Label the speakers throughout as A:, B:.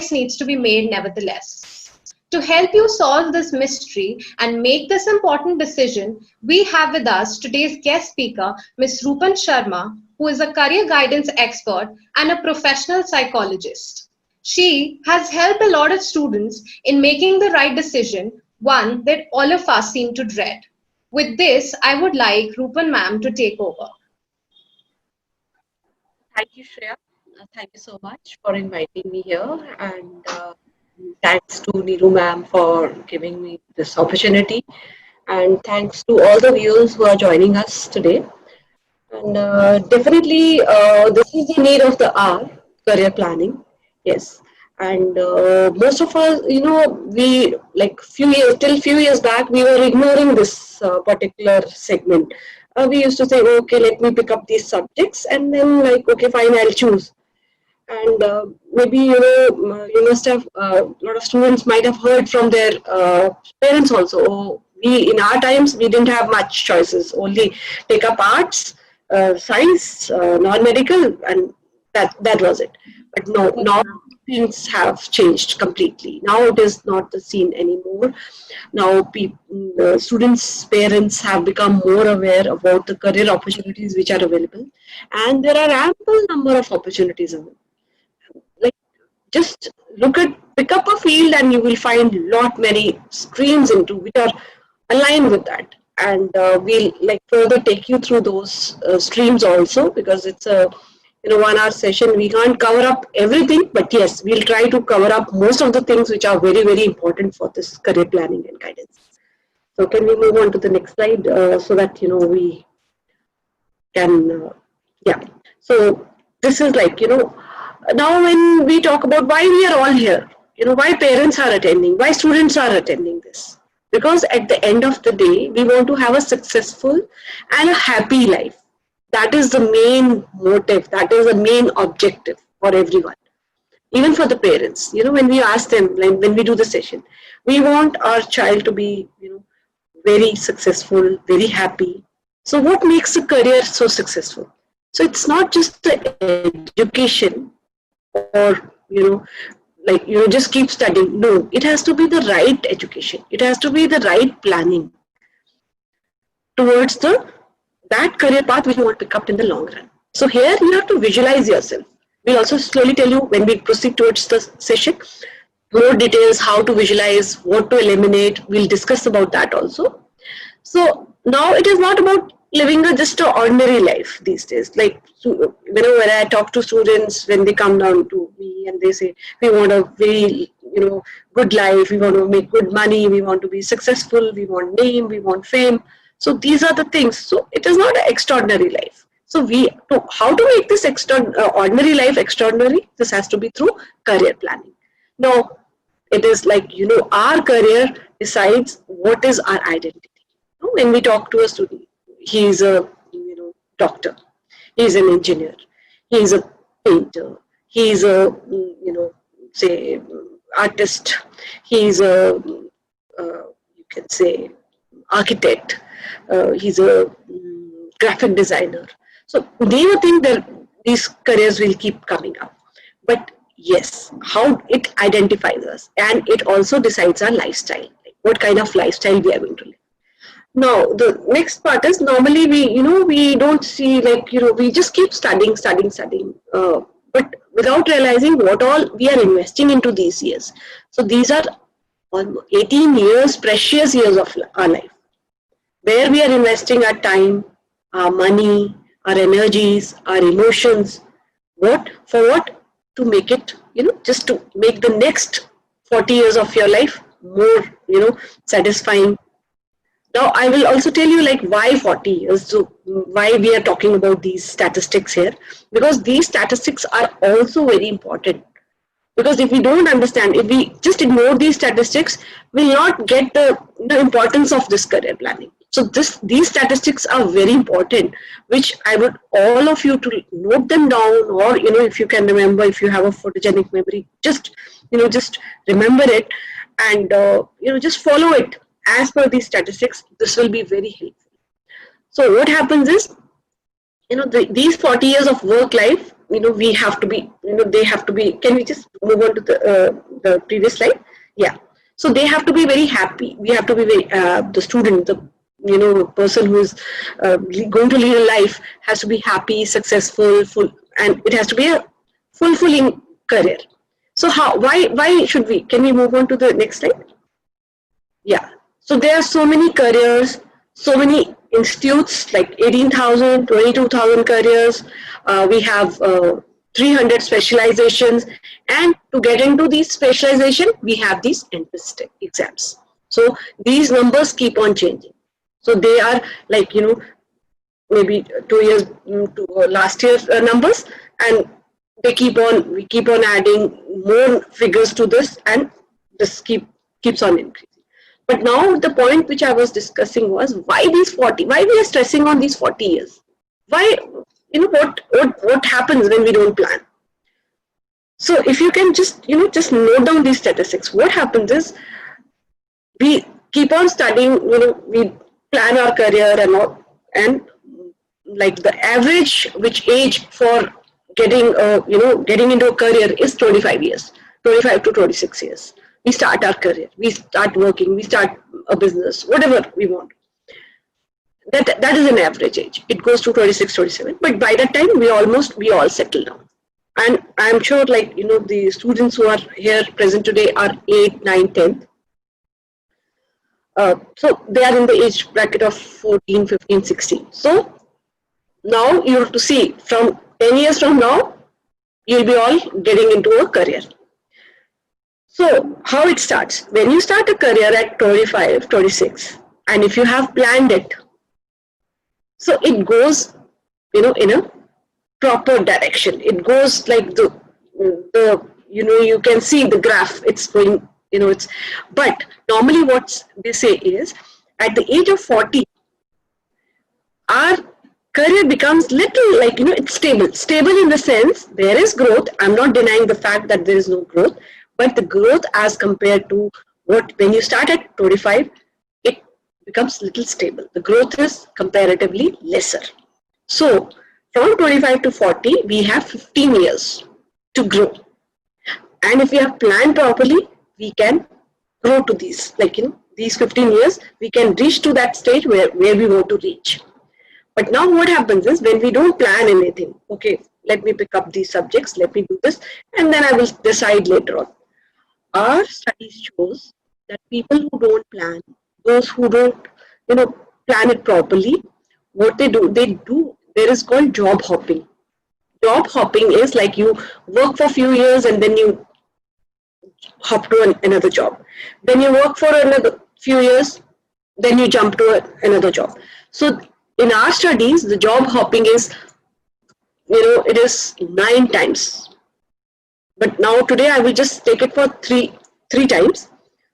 A: choice needs to be made nevertheless. To help you solve this mystery and make this important decision, we have with us today's guest speaker, Ms. Rupan Sharma, who is a career guidance expert and a professional psychologist. She has helped a lot of students in making the right decision, one that all of us seem to dread. With this, I would like Rupan ma'am to take over.
B: Thank you, Shreya. Thank you so much for inviting me here, and thanks to Neeru ma'am for giving me this opportunity, and thanks to all the viewers who are joining us today. And definitely, this is the need of the hour, career planning. Yes, and most of us, we like few years back, we were ignoring this particular segment. We used to say, okay, let me pick up these subjects, and then like, okay, fine, I'll choose. And maybe you must have a lot of students might have heard from their parents also. Oh, we in our times we didn't have much choices. Only take up arts, science, non-medical, and that was it. But no, now things have changed completely. Now it is not the scene anymore. Now the students' parents have become more aware about the career opportunities which are available, and there are ample number of opportunities available. Like, just pick up a field and you will find lot many streams into which are aligned with that, and we'll like further take you through those streams also, because it's a 1 hour session. We can't cover up everything, but yes, we'll try to cover up most of the things which are very, very important for this career planning and guidance. So can we move on to the next slide so that we can yeah. So this is like now when we talk about why we are all here, why parents are attending, why students are attending this, because at the end of the day we want to have a successful and a happy life. That is the main motive, that is the main objective for everyone, even for the parents. When we ask them, like when we do the session, we want our child to be very successful, very happy. So what makes a career so successful? So it's not just the education or just keep studying. No, it has to be the right education. It has to be the right planning towards that career path which you want to pick up in the long run. So here you have to visualize yourself. We'll also slowly tell you when we proceed towards the session more details, how to visualize, what to eliminate. We'll discuss about that also. So now it is not about living just an ordinary life these days. Like when I talk to students, when they come down to me and they say, we want a very good life, we want to make good money, we want to be successful, we want name, we want fame. So these are the things. So it is not an extraordinary life. So how to make this ordinary life extraordinary? This has to be through career planning. Now it is like our career decides what is our identity. When we talk to a student, he is a doctor, he is an engineer, he is a painter, he is a say artist, he is a you can say architect, he's a graphic designer. So they will think that these careers will keep coming up. But yes, how it identifies us, and it also decides our lifestyle, like what kind of lifestyle we are going to live. Now the next part is, normally we don't see, like we just keep studying, but without realizing what all we are investing into these years. So these are 18 years, precious years of our life, where we are investing our time, our money, our energies, our emotions. What? For what? To make it, just to make the next 40 years of your life more, satisfying. Now, I will also tell you like why 40 years, so why we are talking about these statistics here, because these statistics are also very important. Because if we don't understand, if we just ignore these statistics, we'll not get the importance of this career planning. So these statistics are very important, which I would all of you to note them down, or if you can remember, if you have a photogenic memory, just remember it, and just follow it as per these statistics. This will be very helpful. So what happens is, these 40 years of work life, we have to be, they have to be, can we just move on to the previous slide? Yeah. So they have to be very happy. We have to be very, the student, the person who is going to lead a life has to be happy, successful, full, and it has to be a fulfilling career. So why should we, can we move on to the next slide? Yeah. So there are so many careers, so many institutes, like 18,000, 22,000 careers. We have 300 specializations, and to get into these specialization, we have these entrance exams. So these numbers keep on changing. So they are like, maybe 2 years to last year's numbers, and we keep on adding more figures to this, and this keeps on increasing. But now the point which I was discussing was why we are stressing on these 40 years. Why, what happens when we don't plan? So if you can just note down these statistics, what happens is we keep on studying, we plan our career and all, and like the average which age for getting into a career is 25 years, 25 to 26 years. We start our career, we start working, we start a business, whatever we want. That is an average age. It goes to 26, 27. But by that time, we all settle down. And I'm sure, like, the students who are here present today are 8, 9, 10th. So they are in the age bracket of 14, 15, 16. So now you have to see, from 10 years from now, you'll be all getting into a career. So how it starts? When you start a career at 25, 26, and if you have planned it, so it goes, in a proper direction. It goes like you can see the graph. It's going, but normally what they say is at the age of 40, our career becomes little like, it's stable in the sense there is growth. I'm not denying the fact that there is no growth, but the growth as compared to when you start at 25, it becomes little stable. The growth is comparatively lesser. So from 25 to 40, we have 15 years to grow. And if we have planned properly, we can grow to these, these 15 years, we can reach to that stage where we want to reach. But now what happens is when we don't plan anything, okay, let me pick up these subjects, let me do this, and then I will decide later on. Our studies shows that people who don't plan, those who don't, plan it properly, what they do, there is called job hopping. Job hopping is like you work for a few years and then you hop to another job. Then you work for another few years, then you jump to another job. So in our studies, the job hopping is, it is 9 times. But now today I will just take it for three times.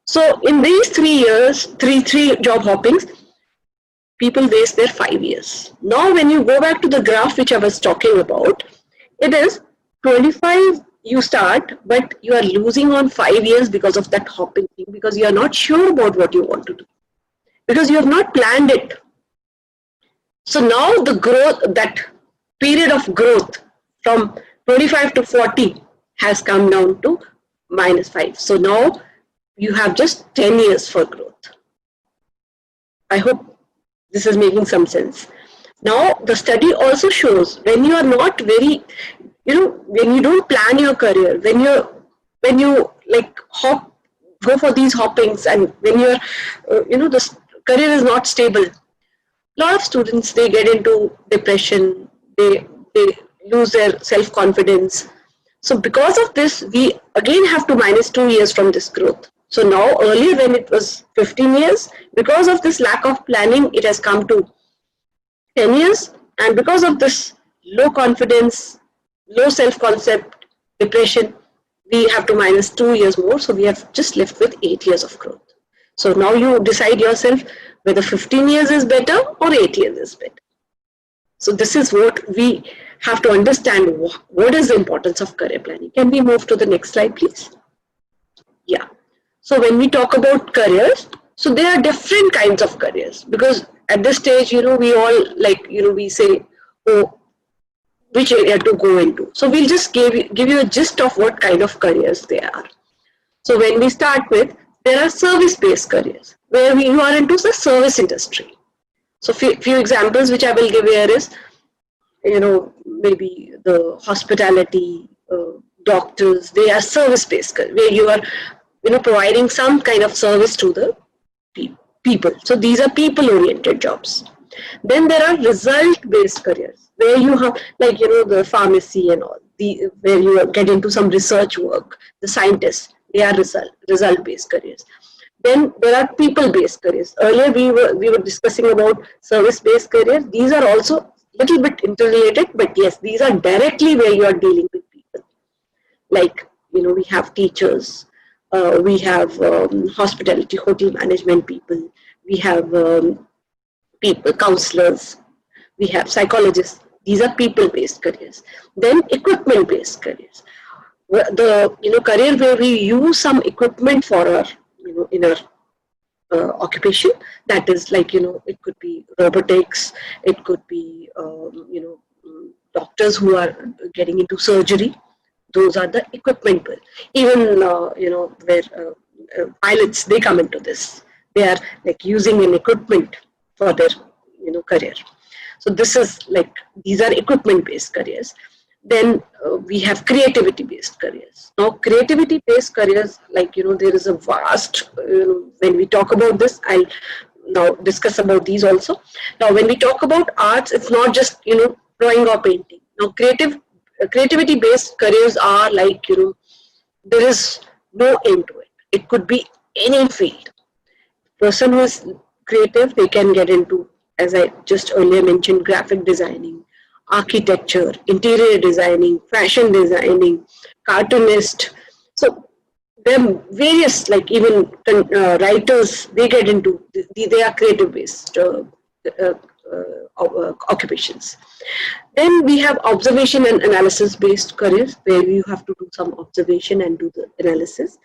B: So in these 3 years, three job hoppings, people waste their 5 years. Now when you go back to the graph which I was talking about, it is 25 you start, but you are losing on 5 years because of that hopping thing, because you are not sure about what you want to do, because you have not planned it. So now the growth, that period of growth from 25 to 40 has come down to -5. So now you have just 10 years for growth. I hope this is making some sense. Now the study also shows when you are not very, when you don't plan your career, when you like go for these hoppings, and when you're, the career is not stable, a lot of students, they get into depression, they lose their self-confidence. So because of this, we again have to -2 years from this growth. So now earlier when it was 15 years, because of this lack of planning, it has come to 10 years. And because of this low confidence, low self-concept, depression, we have to -2 years more. So we have just left with 8 years of growth. So now you decide yourself whether 15 years is better or 8 years is better. So this is what we have to understand. What is the importance of career planning? Can we move to the next slide, please? Yeah. So when we talk about careers, so there are different kinds of careers, because at this stage, we all we say, oh, which area to go into. So we'll just give you a gist of what kind of careers they are. So when we start with, there are service-based careers where you are into the service industry. So few examples which I will give here is, maybe the hospitality, doctors, they are service-based where you are, providing some kind of service to the people. So these are people-oriented jobs. Then there are result-based careers where you have, like, the pharmacy and all, where you get into some research work. The scientists, they are result-based careers. Then there are people-based careers. Earlier we were discussing about service-based careers. These are also little bit interrelated, but yes, these are directly where you are dealing with people. Like, we have teachers, we have hospitality, hotel management people, we have people, counselors, we have psychologists. These are people-based careers. Then equipment-based careers. The career where we use some equipment for our in our occupation. That is like, it could be robotics, it could be doctors who are getting into surgery. Those are the equipment. Even where pilots, they come into this. They are like using an equipment for their career. So this is like, these are equipment based careers. Then we have creativity based careers. Now creativity based careers, like, there is a vast, when we talk about this, I'll now discuss about these also. Now when we talk about arts, it's not just drawing or painting. Now creativity based careers are like, there is no end to it. It could be any field. Person who is creative, they can get into, as I just earlier mentioned, graphic designing, architecture, interior designing, fashion designing, cartoonist. So there are various, like even writers, they get into, they are creative based occupations. Then we have observation and analysis based careers where you have to do some observation and do the analysis.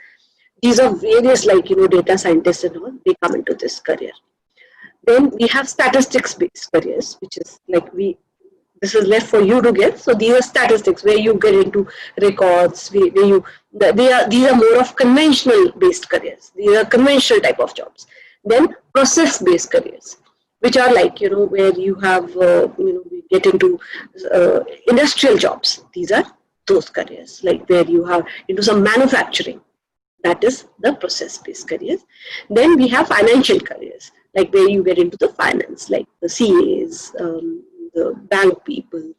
B: These are various, like, data scientists and all, they come into this career. Then we have statistics based careers, which is like, this is left for you to get. So these are statistics where you get into records, these are more of conventional based careers. These are conventional type of jobs. Then process based careers, which are like, where you have, we get into industrial jobs. These are those careers, like where you have into some manufacturing. That is the process based careers. Then we have financial careers, like where you get into the finance, like the CAs, the bank people,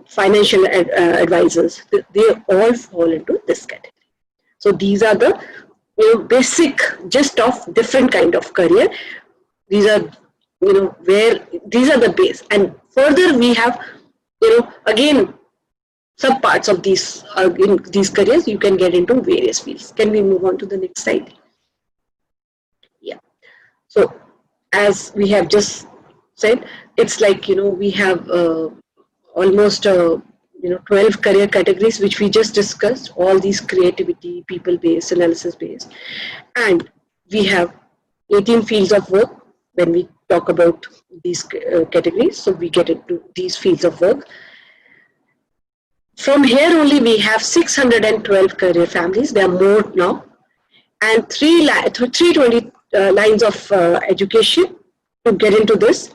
B: financial advisors, they all fall into this category. So these are the basic gist of different kind of career. These are where these are the base, and further we have again sub parts of these in these careers. You can get into various fields. Can we move on to the next slide? Yeah. So as we have just said, it's like we have almost 12 career categories which we just discussed. All these creativity, people based, analysis based, and we have 18 fields of work when we talk about these categories. So we get into these fields of work. From here only we have 612 career families. There are more now, and 320 lines of education to get into this.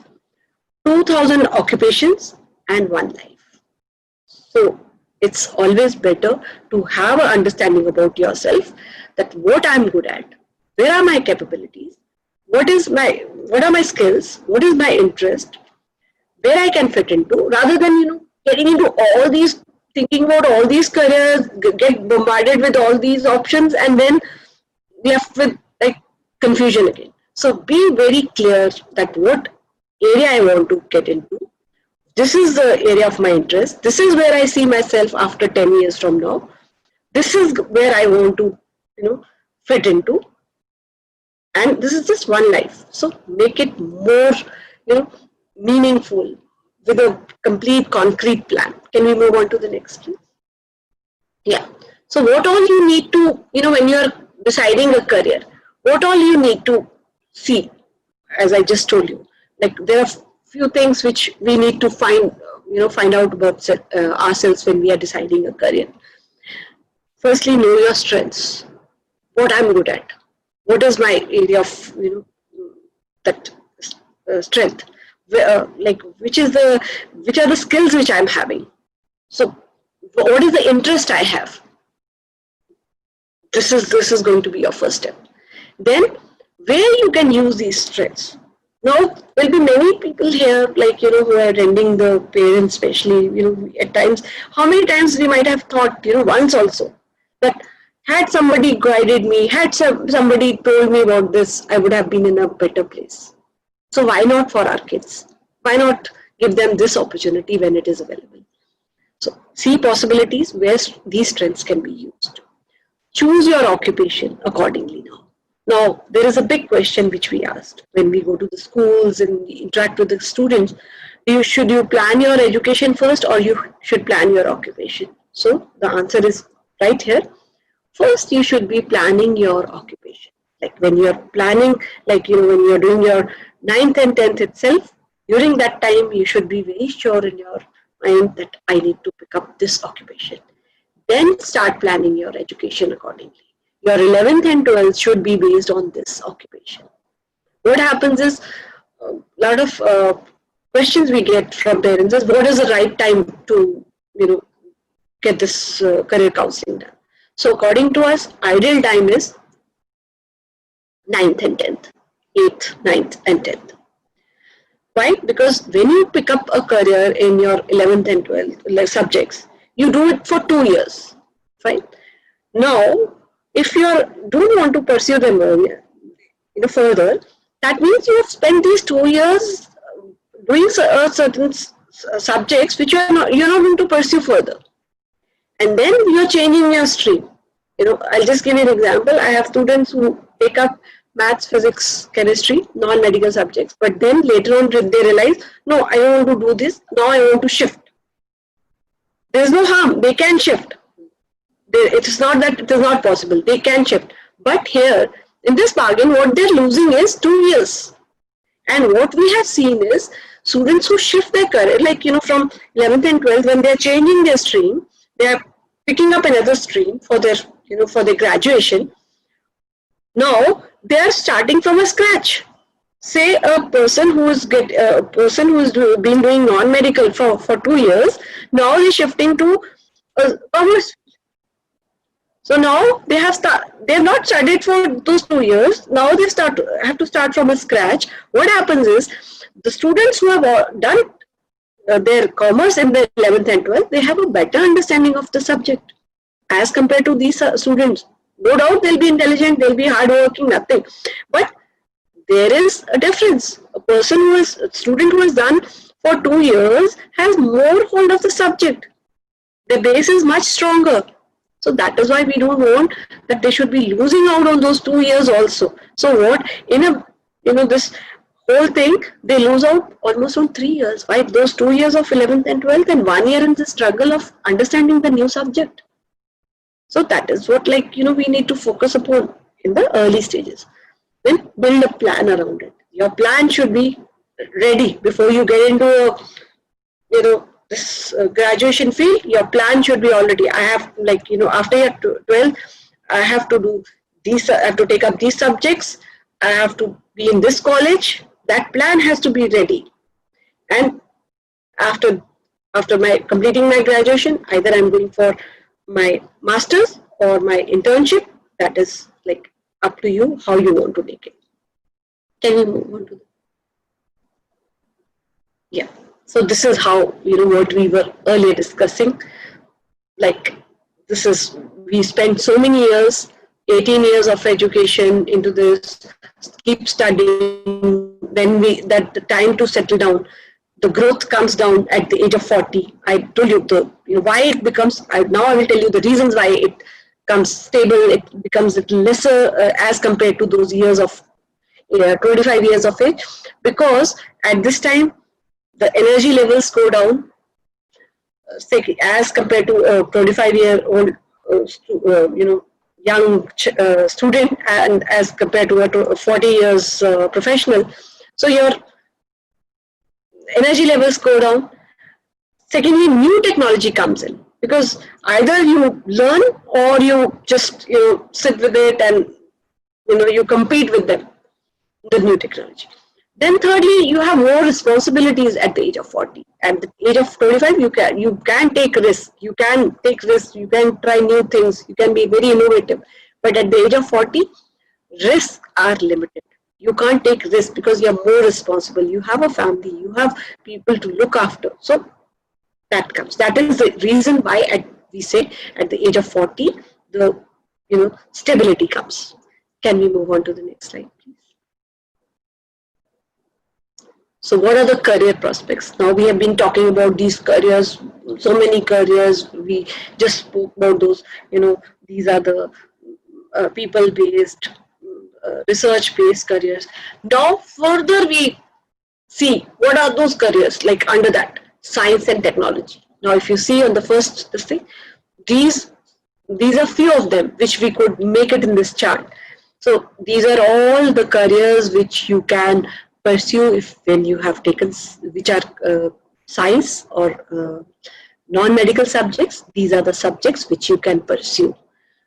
B: 2,000 occupations and 1 life. So it's always better to have an understanding about yourself, that what I'm good at, where are my capabilities, what are my skills, what is my interest, where I can fit into, rather than getting into all these, thinking about all these careers, get bombarded with all these options, and then left with like confusion again. So be very clear that what area I want to get into. This is the area of my interest. This is where I see myself after 10 years from now. This is where I want to, fit into. And this is just one life. So make it more, meaningful with a complete concrete plan. Can we move on to the next, please? Yeah. So what all you need to, when you're deciding a career, what all you need to see, as I just told you. Like there are few things which we need to find out about ourselves when we are deciding a career. Firstly, know your strengths. What I'm good at. What is my area of that strength? Like which are the skills which I'm having. So what is the interest I have? This is going to be your first step. Then where you can use these strengths. Now there'll be many people here, like who are attending the parents, especially at times. How many times we might have thought, once also, that had somebody guided me, had somebody told me about this, I would have been in a better place. So why not for our kids? Why not give them this opportunity when it is available? So see possibilities where these strengths can be used. Choose your occupation accordingly now. Now, there is a big question which we asked when we go to the schools and interact with the students. Should you plan your education first, or you should plan your occupation? So the answer is right here. First, you should be planning your occupation. Like when you're planning, when you're doing your 9th and 10th itself, during that time, you should be very sure in your mind that I need to pick up this occupation. Then start planning your education accordingly. Your 11th and 12th should be based on this occupation. What happens is, a lot of questions we get from parents is, what is the right time to get this career counseling done? So according to us, ideal time is 9th and 10th, 8th, 9th and 10th. Why? Because when you pick up a career in your 11th and 12th subjects, you do it for 2 years, fine? Now, if you don't want to pursue them further, that means you have spent these 2 years doing certain subjects which you're not going to pursue further. And then you're changing your stream. I'll just give you an example. I have students who take up maths, physics, chemistry, non-medical subjects, but then later on they realize, no, I don't want to do this, now I want to shift. There is no harm, they can shift. It is not that it is not possible, they can shift. But here, in this bargain, what they're losing is 2 years. And what we have seen is, students who shift their career, from 11th and 12th, when they're changing their stream, they're picking up another stream for their, for their graduation. Now, they're starting from a scratch. Say a person who's been doing non-medical for 2 years, now he's shifting to commerce. So now they have not studied for those 2 years. Now they have to start from a scratch. What happens is, the students who have done their commerce in the 11th and 12th, they have a better understanding of the subject as compared to these students. No doubt they'll be intelligent, they'll be hardworking, nothing. But there is a difference. A student who has done for 2 years has more hold of the subject. The base is much stronger. So that is why we don't want that they should be losing out on those 2 years also. So what, this whole thing, they lose out almost on 3 years. Why? Those 2 years of 11th and 12th and 1 year in the struggle of understanding the new subject. So that is what we need to focus upon in the early stages. Then build a plan around it. Your plan should be ready before you get into this graduation field. Your plan should be already, I have after year 12, I have to do these, I have to take up these subjects, I have to be in this college. That plan has to be ready. And after completing my graduation, either I'm going for my master's or my internship. That is up to you how you want to take it. Can we move on to that? Yeah. So this is how what we were earlier discussing. We spent so many years, 18 years of education into this, keep studying, then the time to settle down, the growth comes down at the age of 40. I told you why it becomes, now I will tell you the reasons why it comes stable, it becomes a little lesser as compared to those years of 25 years of age, because at this time the energy levels go down as compared to a 25-year-old young student, and as compared to a 40 years professional. So your energy levels go down. Secondly, new technology comes in, because either you learn or you just sit with it and you compete with them, the new technology. Then thirdly, you have more responsibilities at the age of 40. At the age of 25, you can take risks. You can take risks. You can try new things. You can be very innovative. But at the age of 40, risks are limited. You can't take risks because you are more responsible. You have a family. You have people to look after. So that comes. That is the reason why we say at the age of 40, the stability comes. Can we move on to the next slide, please? So what are the career prospects? Now we have been talking about these careers, so many careers. We just spoke about those. These are the people-based, research-based careers. Now further we see what are those careers like under that science and technology. Now if you see on the first this thing, these are few of them which we could make it in this chart. So these are all the careers which you can pursue when you have taken, which are science or non-medical subjects. These are the subjects which you can pursue.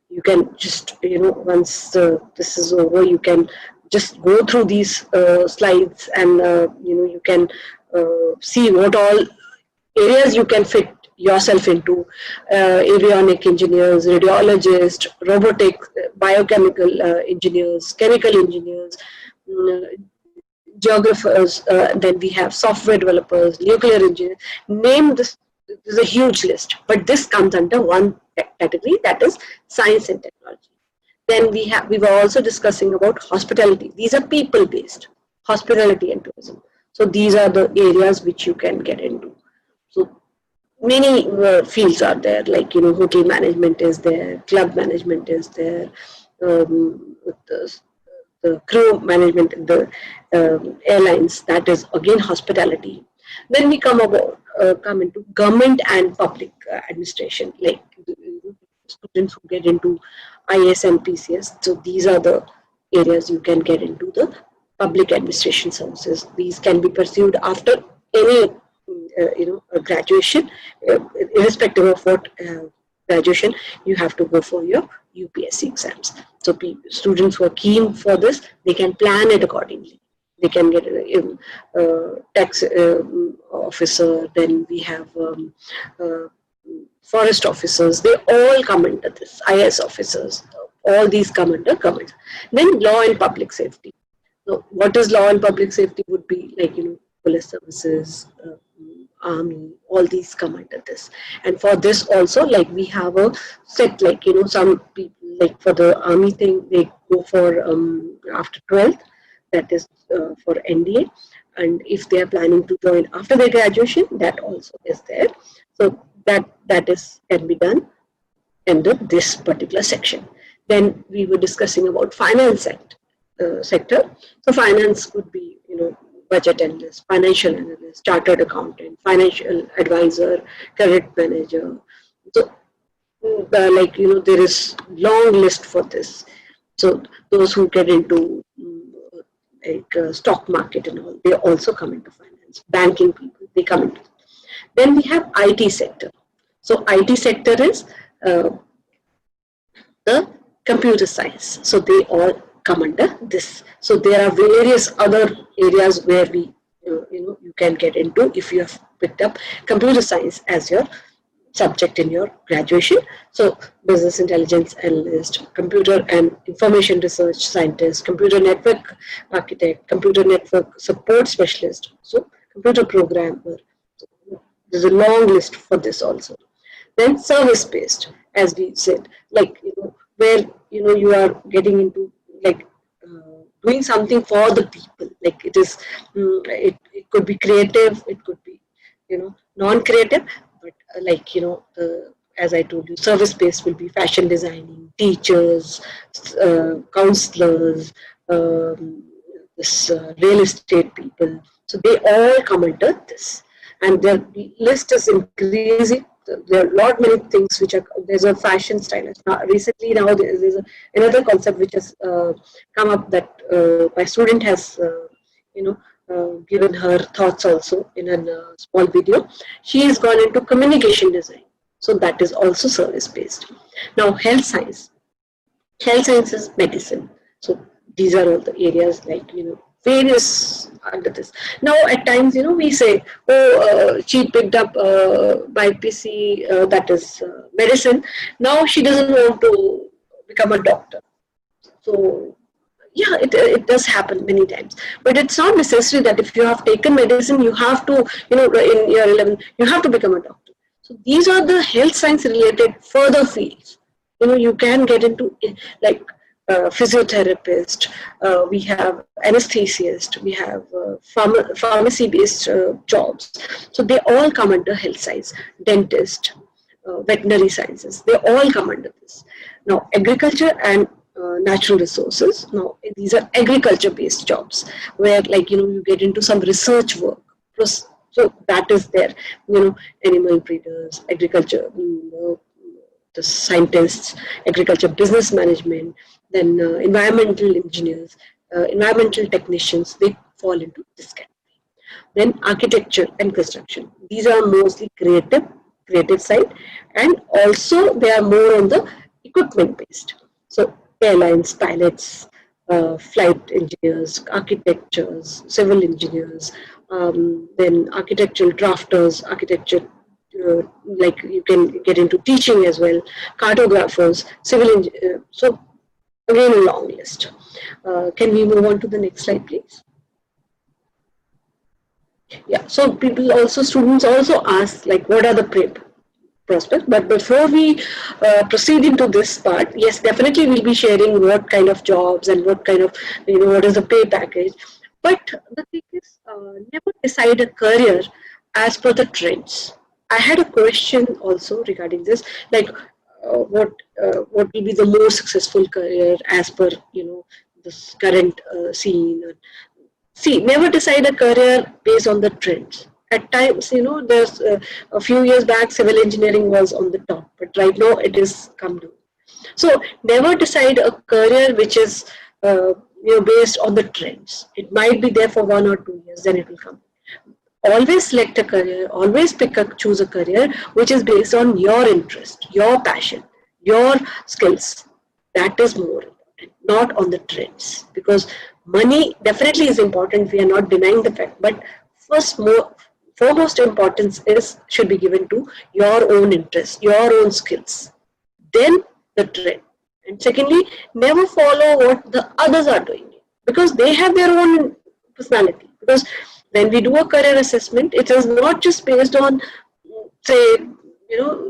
B: You can just, once this is over, you can just go through these slides and, you can see what all areas you can fit yourself into. Avionic engineers, radiologists, robotic, biochemical engineers, chemical engineers, geographers, then we have software developers, nuclear engineers. Name this. There's a huge list, but this comes under one category, that is science and technology. Then we were also discussing about hospitality. These are people-based, hospitality and tourism. So these are the areas which you can get into. So many fields are there, like hotel management is there, club management is there, the crew management, the airlines, that is again hospitality. Then we come into government and public administration, like students who get into IAS and PCS. So these are the areas you can get into, the public administration services. These can be pursued after any graduation, irrespective of what graduation, you have to go for your UPSC exams. So students who are keen for this, they can plan it accordingly. They can get a tax officer, then we have forest officers, they all come under this, IS officers, all these come under government. Then law and public safety. So what is law and public safety would be like, police services, army, all these come under this. And for this also, like we have a set, like, some people, like for the army thing, they go for after 12th, that is for NDA. And if they are planning to join after their graduation, that also is there. So that can be done under this particular section. Then we were discussing about finance sector. So finance could be, budget analyst, financial analyst, chartered accountant, financial advisor, credit manager. So there is long list for this. So those who get into stock market and all, they also come into finance. Banking people, they come into. Then we have IT sector. So IT sector is the computer science. So they all come under this. So there are various other areas where you can get into if you have picked up computer science as your subject in your graduation. So business intelligence analyst, computer and information research scientist, computer network architect, computer network support specialist, so computer programmer. There's a long list for this also. Then service based, as we said, like where you are getting into like doing something for the people. Like it is, it could be creative, it could be non-creative, but as I told you, service based will be fashion designing, teachers, counselors, this real estate people. So they all come under this, and the list is increasing. There are a lot many things which are. There's a fashion stylist. Recently, there's another concept which has come up that my student has given her thoughts also in a small video. She has gone into communication design. So that is also service based. Now health science. Health sciences, medicine. So these are all the areas like, various under this. Now at times, we say, oh, she picked up BPC, that is medicine. Now she doesn't want to become a doctor. So yeah, it does happen many times, but it's not necessary that if you have taken medicine, you have to, in year 11, you have to become a doctor. So these are the health science related further fields. You can get into like physiotherapist, we have anesthesiast, we have pharmacy based jobs. So they all come under health science. Dentist, veterinary sciences, they all come under this. Now agriculture and natural resources. Now these are agriculture based jobs where, like, you get into some research work. So that is there. Animal breeders, agriculture, the scientists, agriculture business management, then environmental engineers, environmental technicians, they fall into this category. Then architecture and construction. These are mostly creative side, and also they are more on the equipment based. So airlines, pilots, flight engineers, architectures, civil engineers, then architectural drafters, architecture, like you can get into teaching as well, cartographers, civil engineers. So again, a long list. Can we move on to the next slide, please? Yeah, so students also ask, like, what are the prospects? But before we proceed into this part, yes, definitely we'll be sharing what kind of jobs and what kind of, what is the pay package. But the thing is, never decide a career as per the trends. I had a question also regarding this, like, what will be the most successful career as per, this current scene. See, never decide a career based on the trends. At times, there's a few years back, civil engineering was on the top, but right now it is come down. So never decide a career which is, based on the trends. It might be there for 1 or 2 years, then it will come. Always select a career, always choose a career which is based on your interest, your passion, your skills. That is more important, not on the trends. Because money definitely is important, we are not denying the fact, but foremost importance should be given to your own interest, your own skills, then the trend. And secondly, never follow what the others are doing, because they have their own personality. Because when we do a career assessment, it is not just based on, say,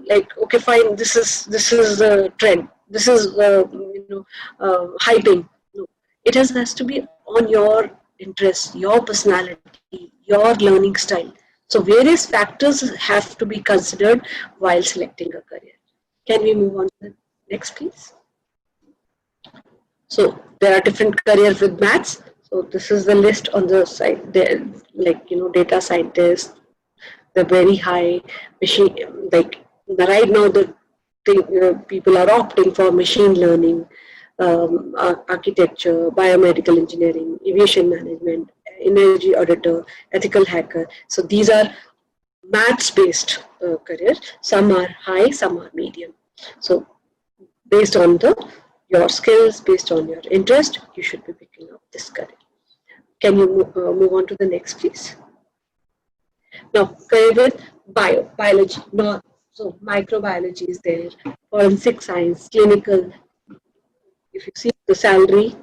B: like, okay, fine, this is the trend, this is hyping. No, it has to be on your interest, your personality, your learning style. So various factors have to be considered while selecting a career. Can we move on to the next, please? So there are different careers with maths. So this is the list on the side. There, like, data scientists, they're very high. Machine, like, right now the people are opting for machine learning, architecture, biomedical engineering, aviation management, energy auditor, ethical hacker. So these are maths-based careers. Some are high, some are medium. So based on your skills, based on your interest, you should be picking up this career. Can you move on to the next, please? Now, career with biology. So microbiology is there, forensic science, clinical. If you see, the salary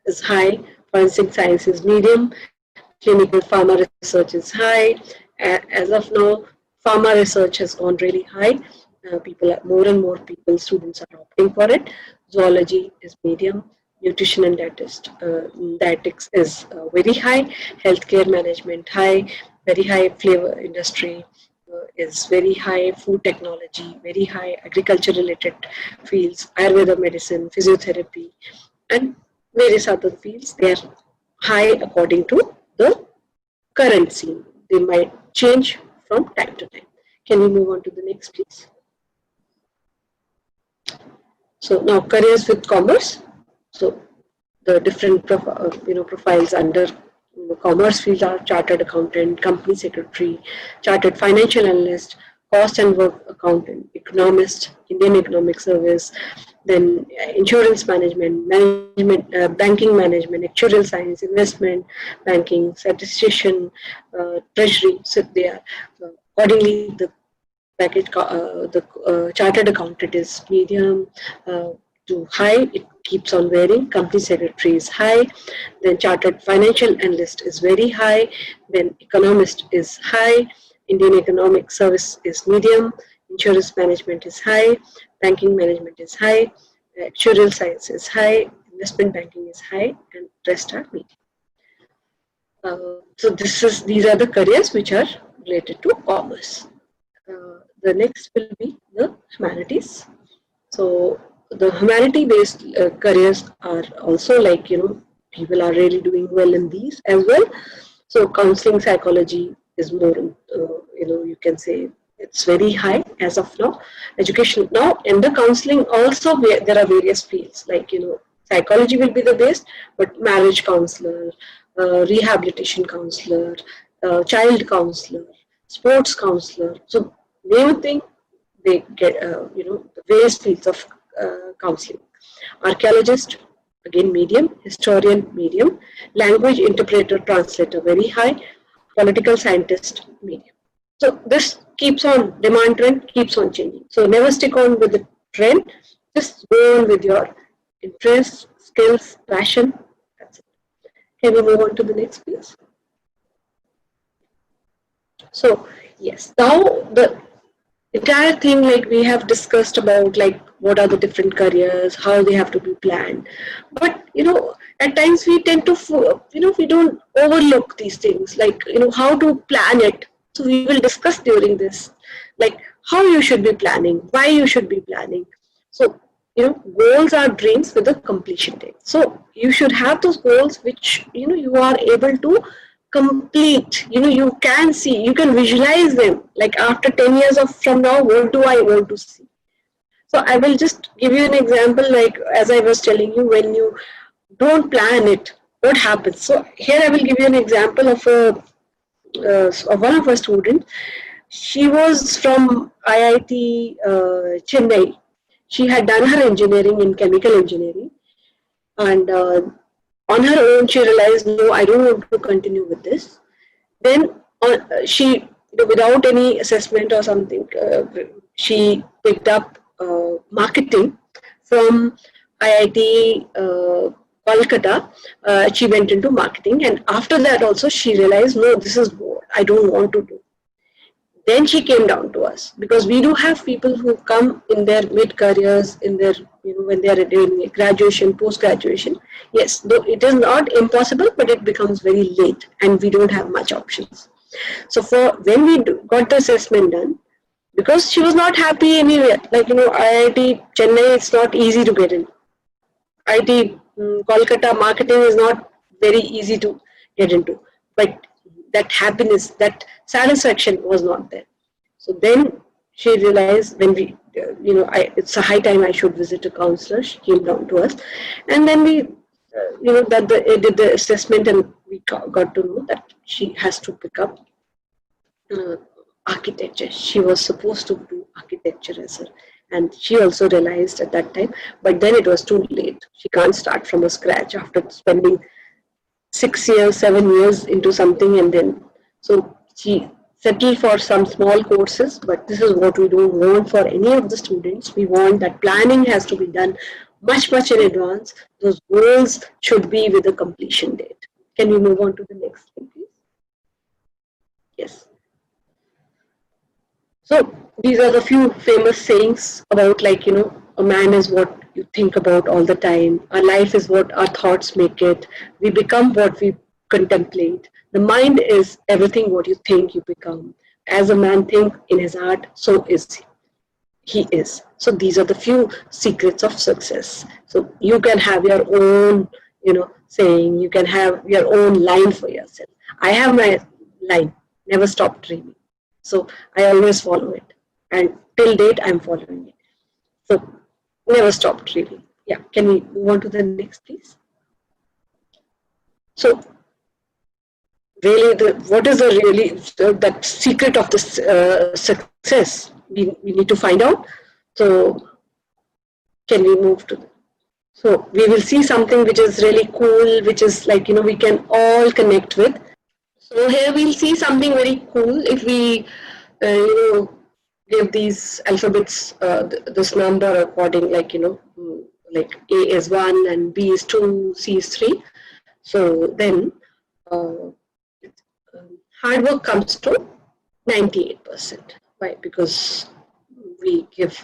B: is high, forensic science is medium, clinical pharma research is high. As of now, pharma research has gone really high. More and more students are opting for it. Zoology is medium, nutrition and dietetics is very high, healthcare management high, very high, flavor industry is very high, food technology very high, agriculture related fields, Ayurveda medicine, physiotherapy, and various other fields. They are high according to the current scene. They might change from time to time. Can we move on to the next, please? So now careers with commerce. So the different profiles under In the commerce fields are chartered accountant, company secretary, chartered financial analyst, cost and work accountant, economist, Indian Economic Service, then insurance management, banking management, actuarial science, investment banking, statistician, treasury. So they are accordingly the the chartered accountant is medium to high. It keeps on varying. Company secretary is high. Then chartered financial analyst is very high. Then economist is high. Indian Economic Service is medium. Insurance management is high. Banking management is high. Actuarial science is high. Investment banking is high, and rest are medium. So these are the careers which are related to commerce. The next will be the humanities. So the humanity-based careers are also like, people are really doing well in these as well. So counseling psychology is more, you can say it's very high as of now. Education now, in the counseling also there are various fields like, psychology will be the best, but marriage counselor, rehabilitation counselor, child counselor, sports counselor. So main thing they get, the various fields of counseling. Archaeologist, again medium, historian medium, language interpreter translator very high, political scientist medium. So this keeps on, demand trend keeps on changing. So never stick on with the trend, just go on with your interests, skills, passion. That's it. Can we move on to the next please? So yes, now the entire thing like we have discussed about like what are the different careers, how they have to be planned, but at times we tend to we don't overlook these things like how to plan it. So we will discuss during this like how you should be planning, why you should be planning. So goals are dreams with a completion date. So you should have those goals which you are able to complete. You can see, you can visualize them like after 10 years of from now, what do I want to see. So I will just give you an example, like as I was telling you, when you don't plan it, what happens. So here I will give you an example of of one of our students. She was from IIT Chennai. She had done her engineering in chemical engineering, and on her own she realized, no, I don't want to continue with this. Then she, without any assessment or something, she picked up marketing from IIT Kolkata. She went into marketing, and after that also she realized, no, this is what I don't want to do. Then she came down to us, because we do have people who come in their mid careers, in their when they are doing graduation, post graduation. Yes, though it is not impossible, but it becomes very late, and we don't have much options. So for when we got the assessment done, because she was not happy anywhere, like IIT Chennai, it's not easy to get in. IIT Kolkata marketing is not very easy to get into, but that happiness, that satisfaction was not there. So then she realized, when we, it's a high time I should visit a counselor. She came down to us, and then we, did the assessment, and we got to know that she has to pick up architecture. She was supposed to do architecture as her, and she also realized at that time, but then it was too late. She can't start from a scratch after spending 6 years, 7 years into something, and then so she settled for some small courses. But this is what we don't want for any of the students. We want that planning has to be done much in advance. Those goals should be with a completion date. Can we move on to the next thing, please? Yes. So these are the few famous sayings about, like, a man is what you think about all the time. Our life is what our thoughts make it. We become what we contemplate. The mind is everything what you think you become. As a man thinks in his heart, so is he is. So these are the few secrets of success. So you can have your own, saying. You can have your own line for yourself. I have my line, never stop dreaming. So I always follow it, and till date I'm following it. So never stop dreaming. Yeah, can we move on to the next, please? So really what is the really that secret of this success. We need to find out. So can we move to so we will see something which is really cool, which is like, we can all connect with. So here we'll see something very cool. If we give these alphabets this number according, like, like A is 1 and B is 2, C is 3. So then uh, hard work comes to 98%. Why? Because we give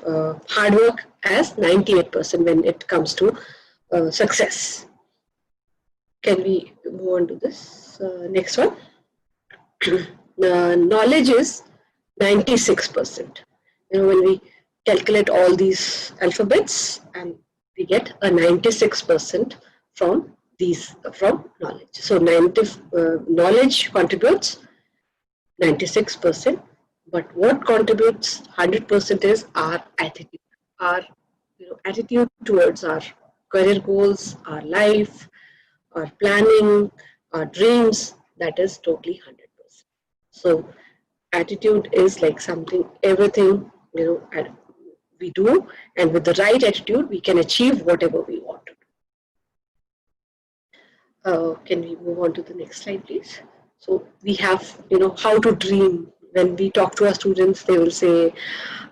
B: hard work as 98% when it comes to success. Can we move on to this next one? Knowledge is 96%. When we calculate all these alphabets, and we get a 96% from knowledge. So knowledge contributes 96%, but what contributes 100% is our attitude. Our attitude towards our career goals, our life, our planning, our dreams, that is totally 100%. So attitude is like something, everything, we do, and with the right attitude, we can achieve whatever we want to do. Can we move on to the next slide, please? So we have, how to dream. When we talk to our students, they will say,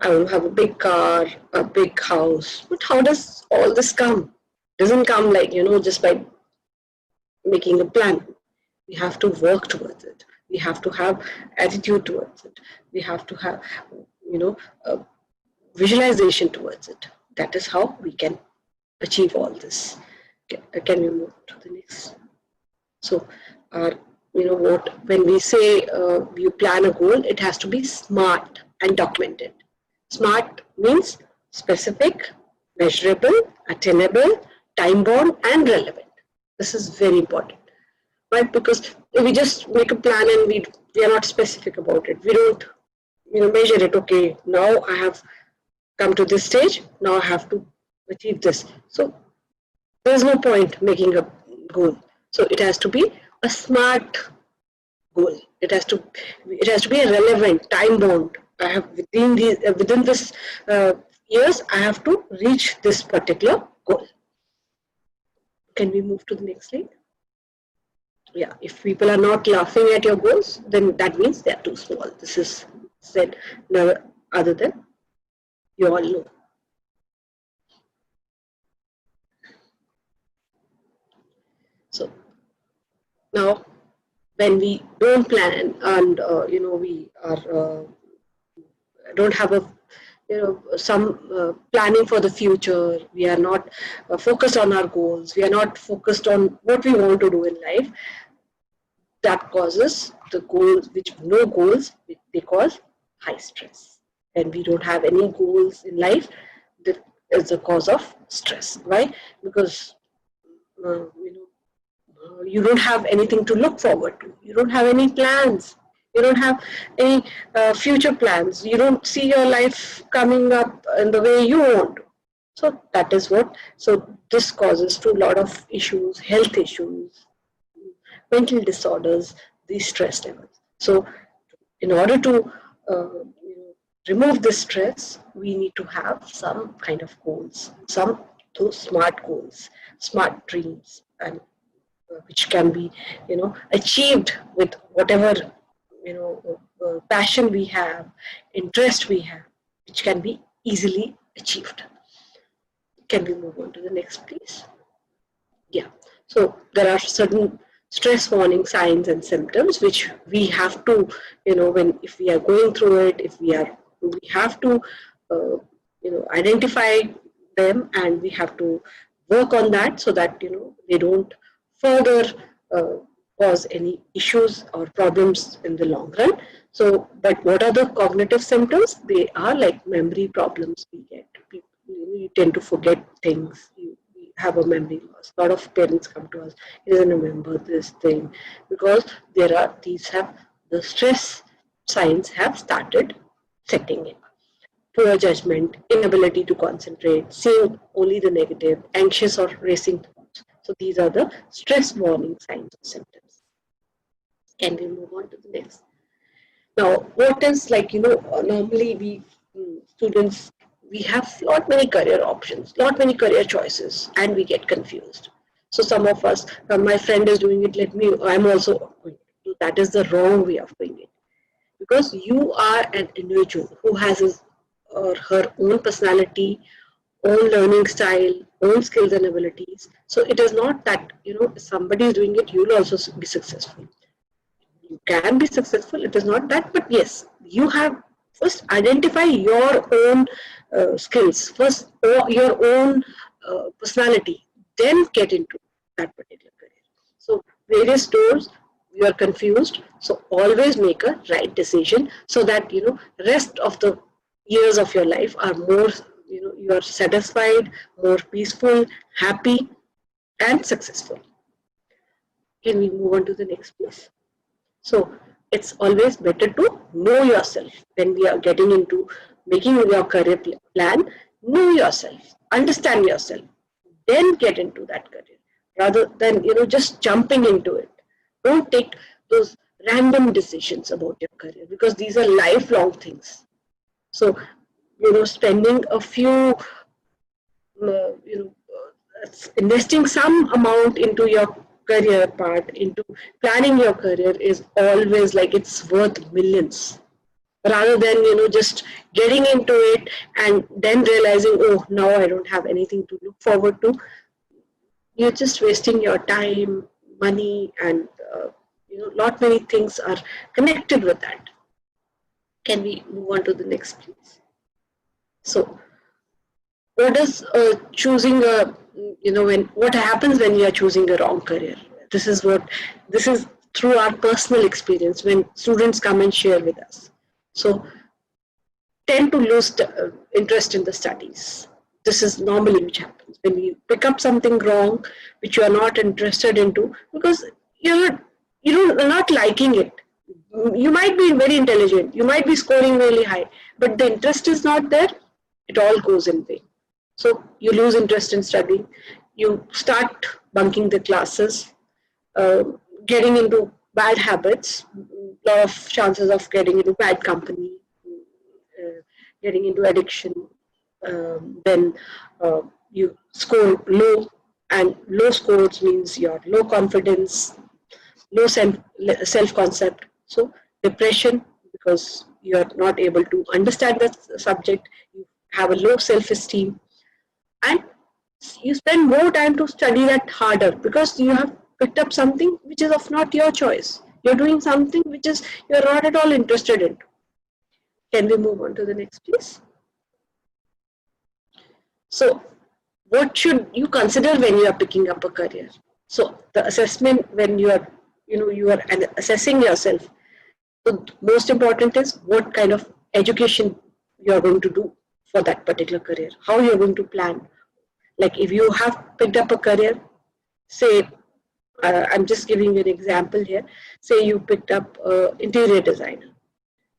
B: I want to have a big car, a big house. But how does all this come? It doesn't come like, just by making a plan. We have to work towards it. We have to have attitude towards it. We have to have, visualization towards it. That is how we can achieve all this. Can we move to the next? So, when we say you plan a goal, it has to be smart and documented. Smart means specific, measurable, attainable, time-bound, and relevant. This is very important, right? Because if we just make a plan and we are not specific about it, we don't measure it. Okay, now I have come to this stage, now I have to achieve this. So there's no point making a goal. So it has to be a smart goal. It has to be a relevant, time bound. I have within this years, I have to reach this particular goal. Can we move to the next slide? Yeah, if people are not laughing at your goals, then that means they are too small. This is said no other than you all know. So now, when we don't plan and we are don't have a some planning for the future, we are not focused on our goals, we are not focused on what we want to do in life, that causes the goals, no goals, they cause high stress. And we don't have any goals in life, that is the cause of stress. Why? Because you don't have anything to look forward to, you don't have any plans, you don't have any future plans, you don't see your life coming up in the way you want to. So that is what, so this causes to a lot of issues, health issues, mental disorders, these stress levels. So in order to remove this stress, we need to have some kind of goals, some those smart goals, smart dreams, and which can be achieved with whatever passion we have, interest we have, which can be easily achieved. Can we move on to the next, please? Yeah. So there are certain stress warning signs and symptoms which we have to, if we are going through it, we have to, identify them, and we have to work on that so that they don't further cause any issues or problems in the long run. So, but what are the cognitive symptoms? They are like memory problems we get. You tend to forget things. We have a memory loss. A lot of parents come to us, he doesn't remember this thing, because the stress signs have started setting in. Poor judgment, inability to concentrate, seeing only the negative, anxious or racing thoughts. So these are the stress warning signs or symptoms. Can we move on to the next? Now, what is like, normally we students, we have lot many career options, lot many career choices, and we get confused. So some of us, my friend is doing it, I'm also going to do. That is the wrong way of doing it. Because you are an individual who has his or her own personality, own learning style, own skills and abilities. So it is not that, if somebody is doing it, you'll also be successful. You can be successful, it is not that, but yes, you have first identify your own skills, first your own personality, then get into that particular career. So various doors, you are confused, so always make a right decision, so that rest of the years of your life are more, you are satisfied, more peaceful, happy and successful. Can we move on to the next, please? So it's always better to know yourself when we are getting into making your career plan. Know yourself, understand yourself, then get into that career rather than just jumping into it. Don't take those random decisions about your career, because these are lifelong things. So spending a few investing some amount into your career part, into planning your career, is always like it's worth millions, rather than just getting into it and then realizing, oh, now I don't have anything to look forward to. You're just wasting your time, money, and lot many things are connected with that. Can we move on to the next, please? So what is choosing a, what happens when you are choosing a wrong career? This is through our personal experience when students come and share with us. So tend to lose interest in the studies. This is normally which happens when you pick up something wrong which you are not interested into, because you're not liking it. You might be very intelligent, you might be scoring really high, but the interest is not there. It all goes in vain. So you lose interest in studying, you start bunking the classes, getting into bad habits, lot of chances of getting into bad company, getting into addiction. Then you score low, and low scores means your low confidence, low self-concept. So depression, because you are not able to understand the subject, you have a low self-esteem, and you spend more time to study that harder because you have picked up something which is of not your choice. You're doing something which is you're not at all interested in. Can we move on to the next, please? So what should you consider when you are picking up a career? So the assessment, when you are assessing yourself, the most important is what kind of education you are going to do for that particular career, how you are going to plan. Like if you have picked up a career, say, I'm just giving you an example here, say you picked up interior designer.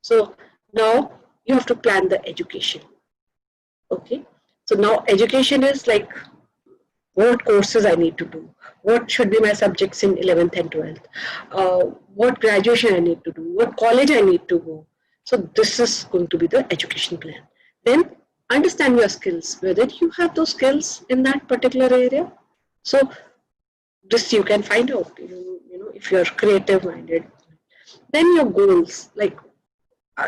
B: So now you have to plan the education. Okay, so now education is like what courses I need to do, what should be my subjects in 11th and 12th, what graduation I need to do, what college I need to go. So this is going to be the education plan. Then understand your skills, whether you have those skills in that particular area. So this you can find out, if you're creative minded. Then your goals, like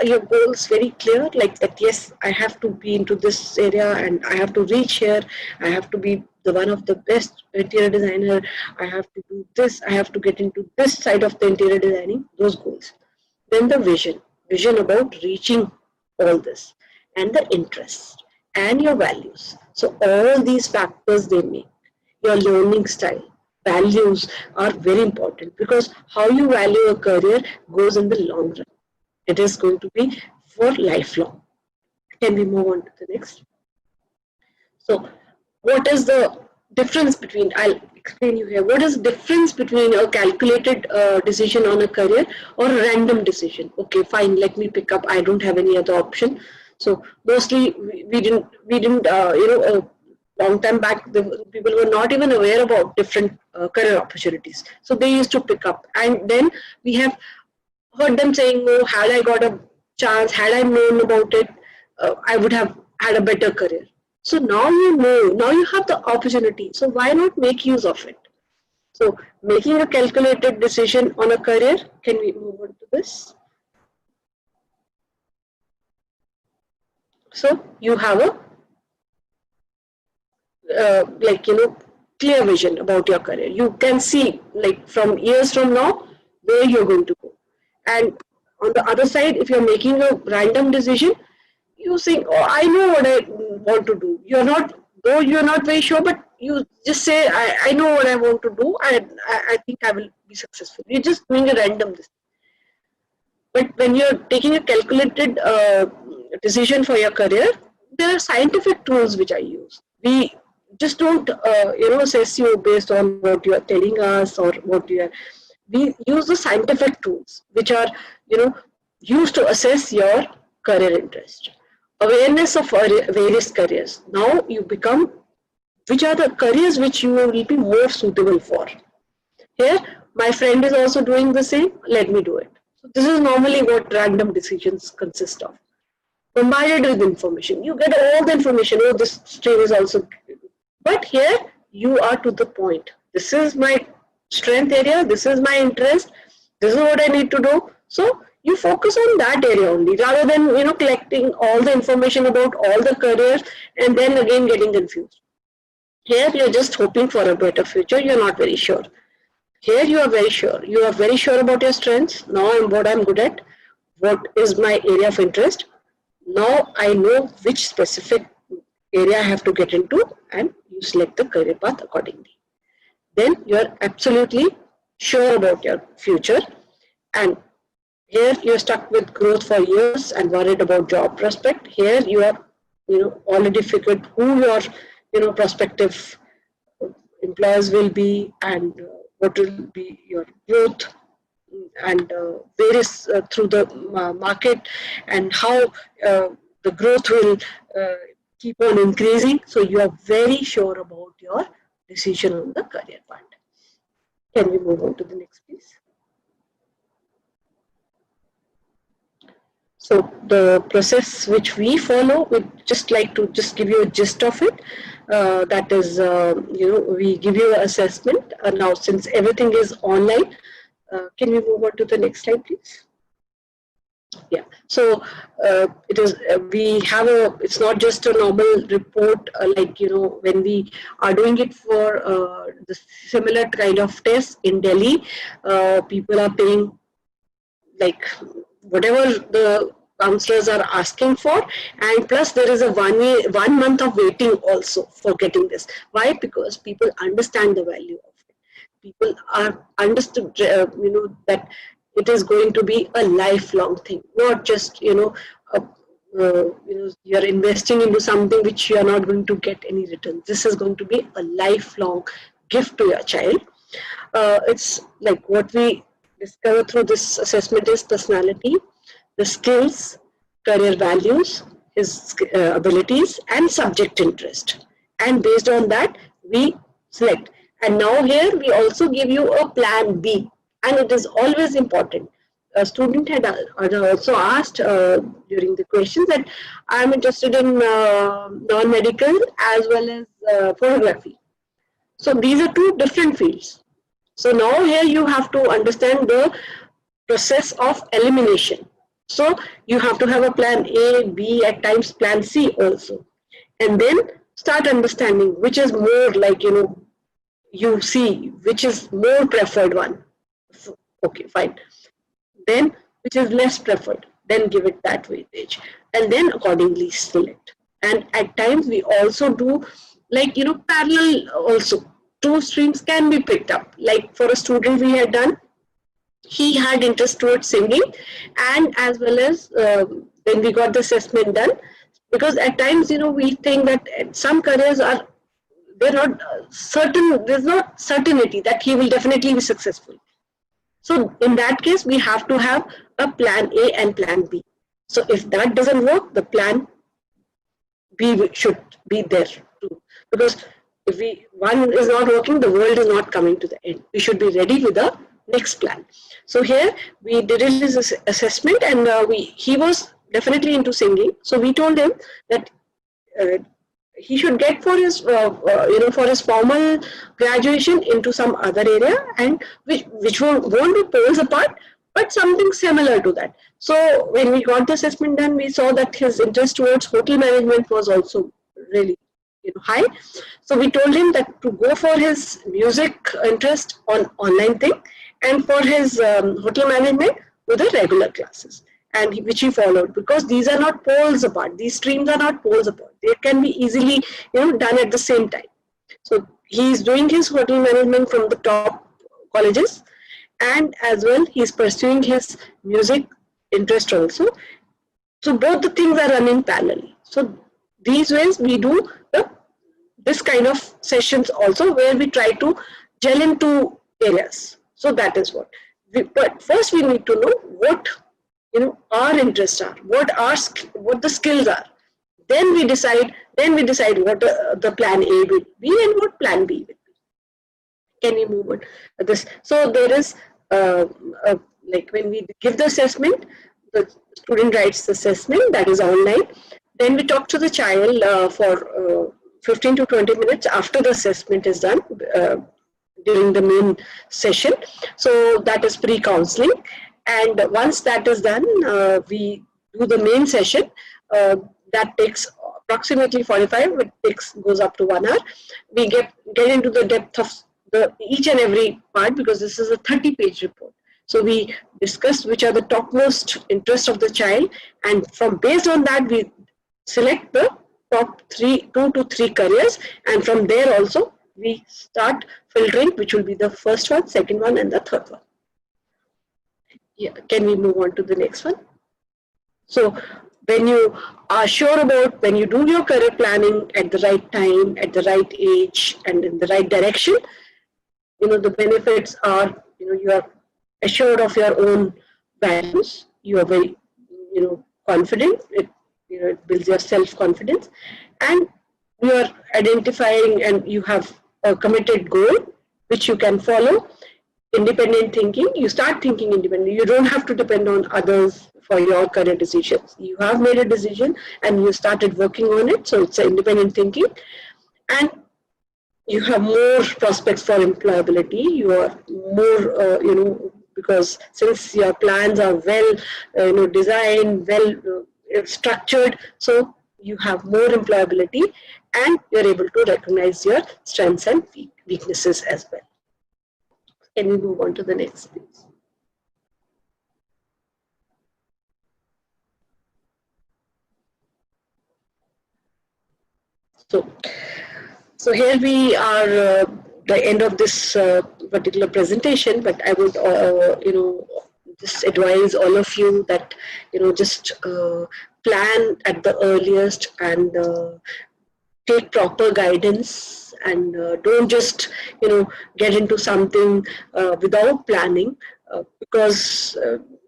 B: your goals very clear, like that, yes, I have to be into this area and I have to reach here, I have to be the one of the best interior designer, I have to do this, I have to get into this side of the interior designing, those goals. Then the vision about reaching all this, and the interest and your values. So all these factors, they make your learning style. Values are very important, because how you value a career goes in the long run. It is going to be for lifelong. Can we move on to the next? So what is the difference between, I'll explain you here, what is the difference between a calculated decision on a career or a random decision? Okay, fine, let me pick up, I don't have any other option. So mostly we didn't long time back, the people were not even aware about different career opportunities. So they used to pick up. And then we have heard them saying, oh, had I got a chance, had I known about it, I would have had a better career. So now you know, now you have the opportunity. So why not make use of it? So making a calculated decision on a career, can we move on to this? So you have a clear vision about your career. You can see like from years from now where you're going to go. And on the other side, if you're making a random decision, you think, oh, I know what I want to do. You're not, though you're not very sure, but you just say, I know what I want to do. I think I will be successful. You're just doing a random decision. But when you're taking a calculated decision for your career, there are scientific tools which I use. We just don't, assess you based on what you are telling us or what you are. We use the scientific tools which are, used to assess your career interest. Awareness of various careers. Now you become, which are the careers which you will be more suitable for. Here, my friend is also doing the same, let me do it. So this is normally what random decisions consist of. Combined with information. You get all the information, oh, this stream is also, but here you are to the point. This is my strength area, this is my interest, this is what I need to do. So you focus on that area only rather than, collecting all the information about all the careers and then again getting confused. Here you're just hoping for a better future, you're not very sure. Here you are very sure. You are very sure about your strengths. Now what I'm good at, what is my area of interest. Now I know which specific area I have to get into and you select the career path accordingly. Then you are absolutely sure about your future, and here you're stuck with growth for years and worried about job prospect. Here you are, already figured who your, prospective employers will be and what will be your growth and various through the market and how the growth will keep on increasing. So you are very sure about your decision on the career part. Can we move on to the next, please? So the process which we follow, we'd just like to just give you a gist of it. That is, we give you an assessment. Now, since everything is online, can we move on to the next slide, please? Yeah. So it is. We have a. It's not just a normal report. When we are doing it for the similar kind of tests in Delhi, people are paying like whatever the counselors are asking for, and plus there is a 1 month of waiting also for getting this. Why? Because people understand the value of it. People are understood, that it is going to be a lifelong thing, not just you're investing into something which you are not going to get any return. This is going to be a lifelong gift to your child. It's like what we discover through this assessment is personality, the skills, career values, his abilities, and subject interest. And based on that, we select. And now here we also give you a plan B. And it is always important. A student had also asked during the questions that I'm interested in non-medical as well as photography. So these are two different fields. So now here you have to understand the process of elimination. So you have to have a plan A, B, at times plan C also. And then start understanding which is more like, you see which is more preferred one. Okay, fine. Then which is less preferred, then give it that weightage. And then accordingly select. And at times we also do parallel also. Two streams can be picked up. Like for a student we had done, he had interest towards singing, and as well as when we got the assessment done, because at times we think that some careers are, they're not certain, there's not certainty that he will definitely be successful. So in that case we have to have a plan A and plan B. So if that doesn't work, the plan B should be there too. because if one is not working, the world is not coming to the end. We should be ready with the next plan. So here we did his assessment, and he was definitely into singing. So we told him that uh, he should get for his for his formal graduation into some other area, and which won't be poles apart, but something similar to that. So when we got the assessment done, we saw that his interest towards hotel management was also really high. So we told him that to go for his music interest on online thing, and for his hotel management with the regular classes, and which he followed, because these are not poles apart. These streams are not poles apart. They can be easily done at the same time. So he is doing his hotel management from the top colleges, and as well he is pursuing his music interest also. So both the things are running parallelly. So these ways we do this kind of sessions also, where we try to gel into areas. So that is what. But first we need to know what our interests are, what the skills are. Then we decide what the plan A will be and what plan B will be. Can we move on this? So there is like when we give the assessment, the student writes the assessment, that is online. Then we talk to the child for 15 to 20 minutes after the assessment is done, during the main session. So that is pre-counseling. And once that is done, we do the main session. That takes approximately 45, it goes up to 1 hour. We get into the depth of each and every part, because this is a 30-page report. So we discuss which are the topmost interests of the child, and based on that we select the top 2 to 3 careers, and from there also we start filtering which will be the first one, second one, and the third one. Yeah, can we move on to the next one? So when you are sure about, when you do your career planning at the right time, at the right age, and in the right direction, the benefits are, you are assured of your own values, you are very, confident, it builds your self-confidence, and you are identifying and you have a committed goal which you can follow. Independent thinking, you start thinking independently. You don't have to depend on others for your career decisions. You have made a decision and you started working on it, so it's independent thinking. And you have more prospects for employability. You are more, because since your plans are well, designed, well structured, so you have more employability, and you're able to recognize your strengths and weaknesses as well. Can we move on to the next, please? So here we are, the end of this particular presentation. But I would, just advise all of you that, just plan at the earliest, and take proper guidance, and don't just get into something without planning, because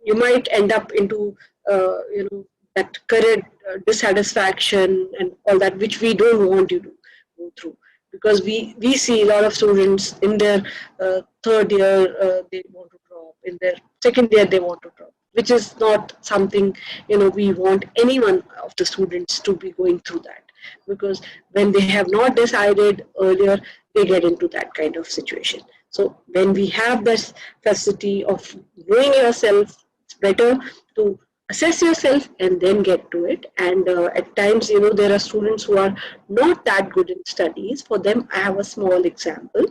B: you might end up into that career dissatisfaction and all that, which we don't want you to go through, because we see a lot of students in their third year they want to drop, in their second year they want to drop, which is not something we want anyone of the students to be going through that. Because when they have not decided earlier, they get into that kind of situation. So when we have this facility of knowing yourself, it's better to assess yourself and then get to it. And at times, there are students who are not that good in studies. For them, I have a small example.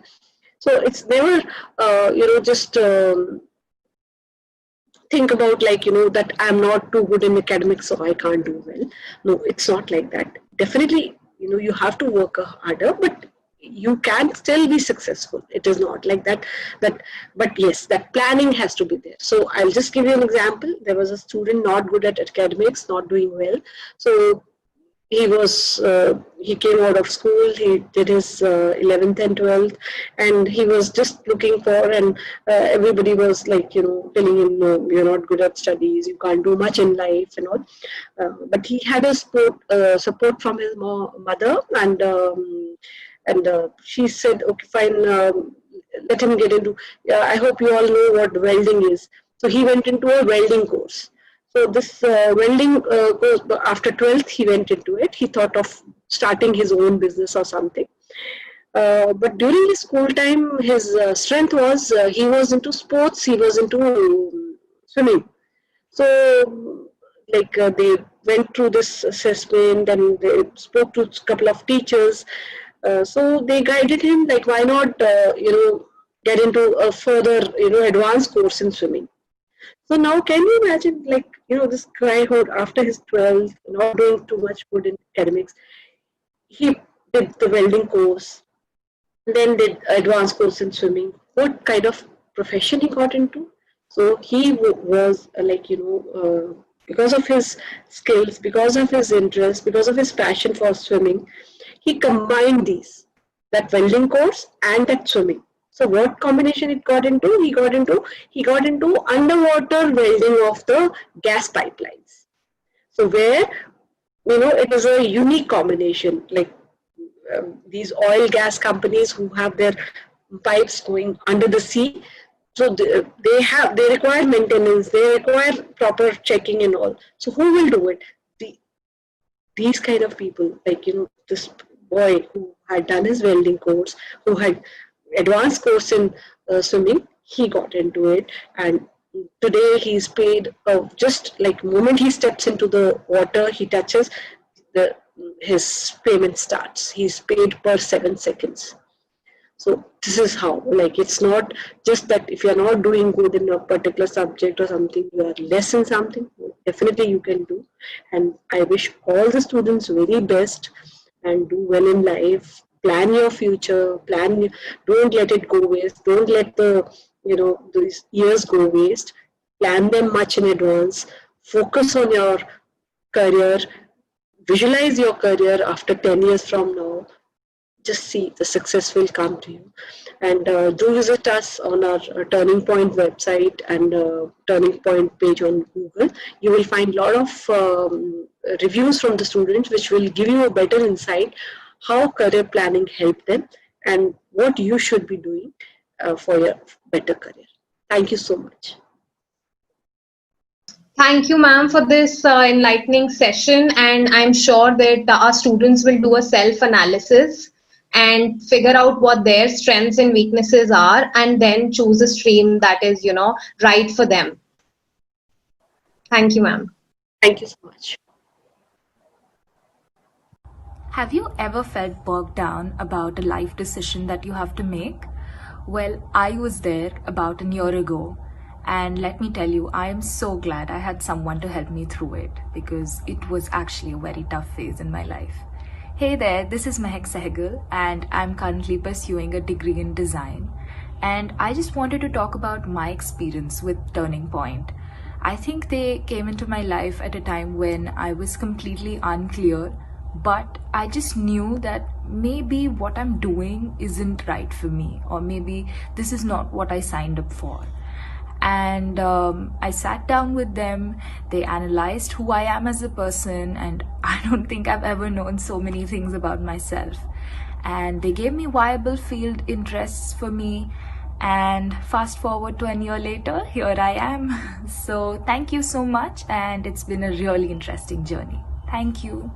B: So it's never, just think about that I'm not too good in academics, so I can't do well. No, it's not like that. Definitely, you have to work harder, but you can still be successful. It is not like that. But yes, that planning has to be there. So I'll just give you an example. There was a student not good at academics, not doing well. So he came out of school, he did his 11th and 12th, and he was just looking for, and everybody was like, telling him, no, you're not good at studies, you can't do much in life and all. But he had a support from his mother, and she said, okay, fine, let him get into, I hope you all know what welding is. So he went into a welding course. So this welding course, after 12th, he went into it. He thought of starting his own business or something. But during his school time, his strength was he was into sports, he was into swimming. So, like they went through this assessment and they spoke to a couple of teachers. So they guided him, like, why not, get into a further, advanced course in swimming. So now, can you imagine, like, this guy who, after his 12th, not doing too much good in academics, he did the welding course, then did advanced course in swimming. What kind of profession he got into? So he was because of his skills, because of his interest, because of his passion for swimming, he combined these, that welding course and that swimming. So what combination it got into? He got into underwater welding of the gas pipelines. So where it is a unique combination, like these oil gas companies who have their pipes going under the sea. So they require maintenance, they require proper checking and all. So who will do it? These kind of people, like this boy who had done his welding course, who had advanced course in swimming, he got into it, and today he's paid just like moment he steps into the water, he touches his payment starts. He's paid per 7 seconds. So this is how, like, it's not just that if you're not doing good in a particular subject or something, you are less in something, definitely you can do. And I wish all the students very best and do well in life. Plan your future, don't let it go waste. Don't let these years go waste. Plan them much in advance. Focus on your career. Visualize your career after 10 years from now. Just see the success will come to you. And do visit us on our Turning Point website and Turning Point page on Google. You will find a lot of reviews from the students which will give you a better insight how career planning helped them and what you should be doing for your better career. Thank you so much.
A: Thank you, ma'am, for this enlightening session. And I'm sure that our students will do a self-analysis and figure out what their strengths and weaknesses are, and then choose a stream that is, right for them. Thank you, ma'am.
B: Thank you so much.
C: Have you ever felt bogged down about a life decision that you have to make? Well, I was there about a year ago, and let me tell you, I am so glad I had someone to help me through it, because it was actually a very tough phase in my life. Hey there, this is Mehak Sehgal, and I'm currently pursuing a degree in design. And I just wanted to talk about my experience with Turning Point. I think they came into my life at a time when I was completely unclear, but I just knew that maybe what I'm doing isn't right for me, or maybe this is not what I signed up for. And I sat down with them, they analyzed who I am as a person, and I don't think I've ever known so many things about myself. And they gave me viable field interests for me, and fast forward to a year later, here I am. So thank you so much, and it's been a really interesting journey. Thank you.